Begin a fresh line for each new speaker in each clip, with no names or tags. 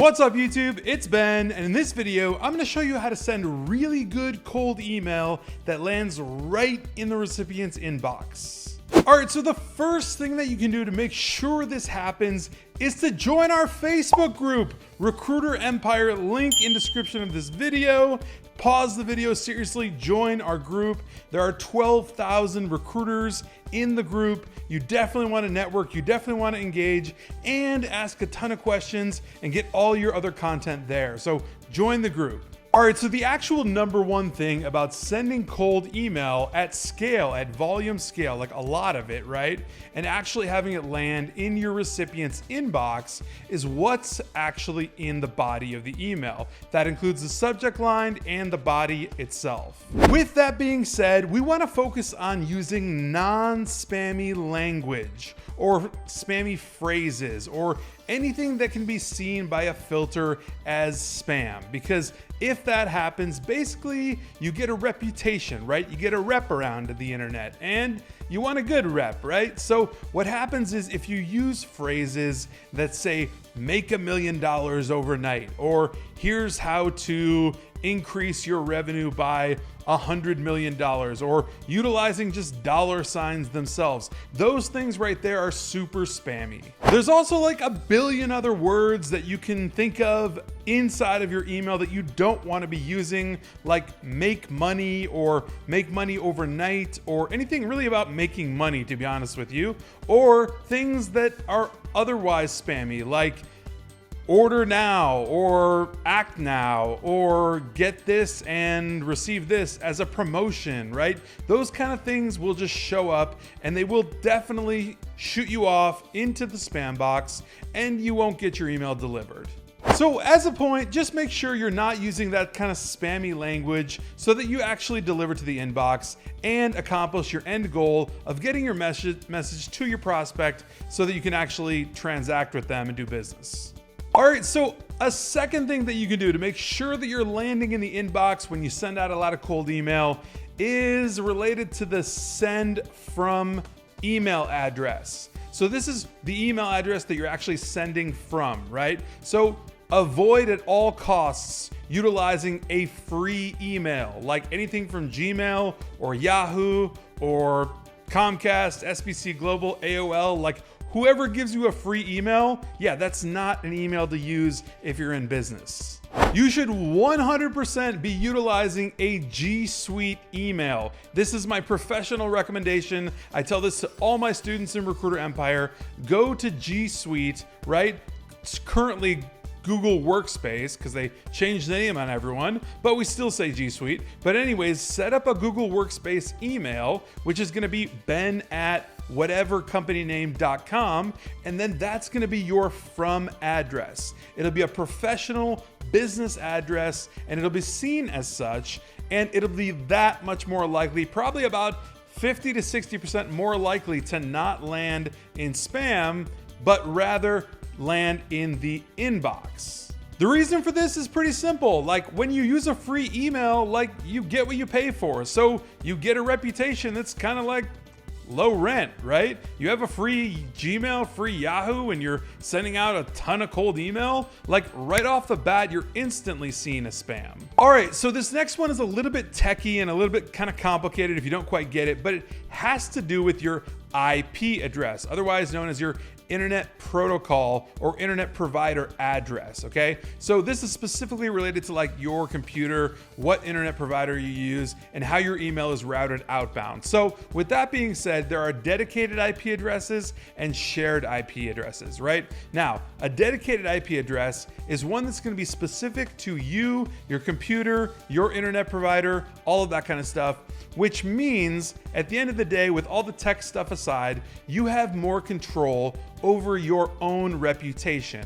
What's up YouTube? It's Ben, and in this video, I'm gonna show you how to send really good cold email that lands right in the recipient's inbox. All right, so the first thing that you can do to make sure this happens is to join our Facebook group, Recruiter Empire, link in description of this video. Pause the video, seriously, join our group. There are 12,000 recruiters in the group. You definitely want to network, you definitely want to engage and ask a ton of questions and get all your other content there. So join the group. All right, so the actual number one thing about sending cold email at scale, at volume scale, like a lot of it, right? And actually having it land in your recipient's inbox is what's actually in the body of the email. That includes the subject line and the body itself. With that being said, we want to focus on using non-spammy language or spammy phrases or anything that can be seen by a filter as spam, because if that happens, basically you get a reputation, right? You get a rep around the internet and you want a good rep, right? So what happens is if you use phrases that say, make $1 million overnight, or here's how to increase your revenue by $100 million, or utilizing just dollar signs themselves. Those things right there are super spammy. There's also like a billion other words that you can think of inside of your email that you don't want to be using, like make money or make money overnight, or anything really about making money, to be honest with you, or things that are otherwise spammy, like order now or act now or get this and receive this as a promotion, right? Those kind of things will just show up and they will definitely shoot you off into the spam box and you won't get your email delivered. So as a point, just make sure you're not using that kind of spammy language so that you actually deliver to the inbox and accomplish your end goal of getting your message to your prospect so that you can actually transact with them and do business. All right, so a second thing that you can do to make sure that you're landing in the inbox when you send out a lot of cold email is related to the send from email address. So this is the email address that you're actually sending from, right? So avoid at all costs utilizing a free email, like anything from Gmail or Yahoo or Comcast, SBC Global, AOL, like whoever gives you a free email, yeah, that's not an email to use if you're in business. You should 100% be utilizing a G Suite email. This is my professional recommendation. I tell this to all my students in Recruiter Empire. Go to G Suite, right? It's currently Google Workspace because they changed the name on everyone, but we still say G Suite. But anyways, set up a Google Workspace email, which is going to be ben@whatevercompanyname.com, and then that's going to be your from address. It'll be a professional business address and it'll be seen as such, and it'll be that much more likely, probably about 50 to 60% more likely to not land in spam, but rather land in the inbox. The reason for this is pretty simple. Like when you use a free email, like you get what you pay for. So you get a reputation that's kind of like low rent, right? You have a free Gmail, free Yahoo, and you're sending out a ton of cold email. Like right off the bat, you're instantly seen as spam. All right, so this next one is a little bit techie and a little bit kind of complicated if you don't quite get it, but it has to do with your IP address, otherwise known as your internet protocol or internet provider address, okay? So this is specifically related to like your computer, what internet provider you use, and how your email is routed outbound. So with that being said, there are dedicated IP addresses and shared IP addresses, right? Now, a dedicated IP address is one that's gonna be specific to you, your computer, your internet provider, all of that kind of stuff, which means at the end of the day, with all the tech stuff aside, you have more control over your own reputation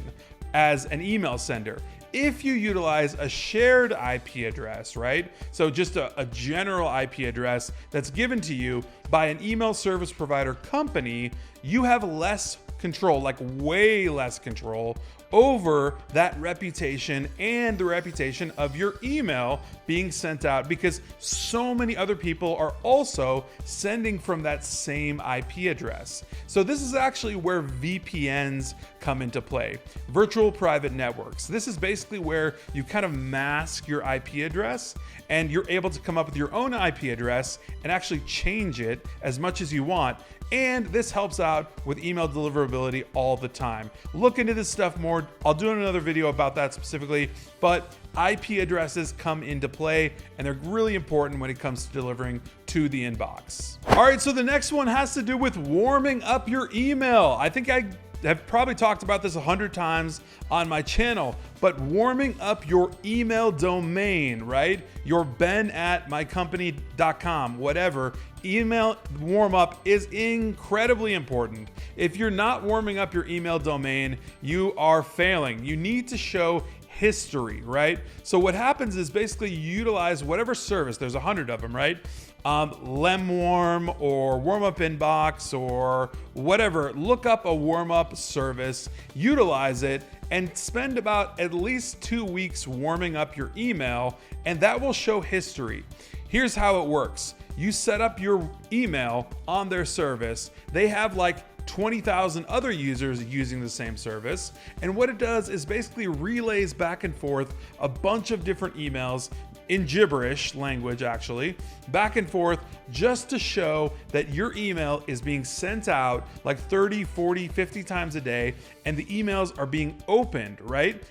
as an email sender. If you utilize a shared IP address, right? So just a general IP address that's given to you by an email service provider company, you have less control, like way less control over that reputation and the reputation of your email being sent out, because so many other people are also sending from that same IP address. So this is actually where VPNs come into play, virtual private networks. This is basically where you kind of mask your IP address and you're able to come up with your own IP address and actually change it as much as you want. And this helps out with email deliverability all the time. Look into this stuff more. I'll do another video about that specifically, but IP addresses come into play and they're really important when it comes to delivering to the inbox. All right, so the next one has to do with warming up your email. I think I have probably talked about this 100 times on my channel, but warming up your email domain, right? Your ben@mycompany.com, whatever, email warm up is incredibly important. If you're not warming up your email domain, you are failing. You need to show history, right? So what happens is basically you utilize whatever service, there's 100 of them, right? Lemwarm or Warm Up Inbox or whatever. Look up a warm up service, utilize it, and spend about at least 2 weeks warming up your email, and that will show history. Here's how it works. You set up your email on their service. They have like 20,000 other users using the same service. And what it does is basically relays back and forth a bunch of different emails in gibberish language, actually, back and forth, just to show that your email is being sent out like 30, 40, 50 times a day, and the emails are being opened, right?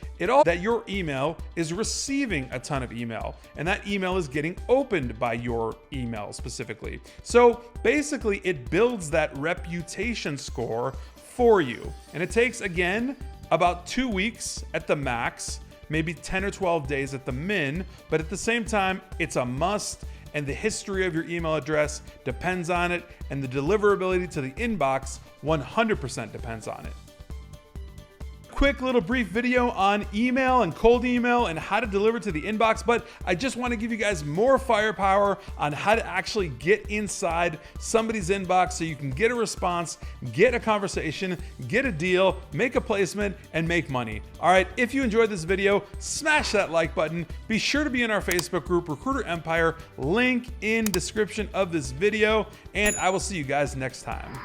That your email is receiving a ton of email, and that email is getting opened by your email specifically. So basically, it builds that reputation score for you. And it takes, again, about 2 weeks at the max, maybe 10 or 12 days at the min, but at the same time, it's a must, and the history of your email address depends on it, and the deliverability to the inbox 100% depends on it. Quick little brief video on email and cold email and how to deliver to the inbox, but I just want to give you guys more firepower on how to actually get inside somebody's inbox so you can get a response, get a conversation, get a deal, make a placement, and make money. All right, if you enjoyed this video, smash that like button. Be sure to be in our Facebook group, Recruiter Empire, link in description of this video, and I will see you guys next time.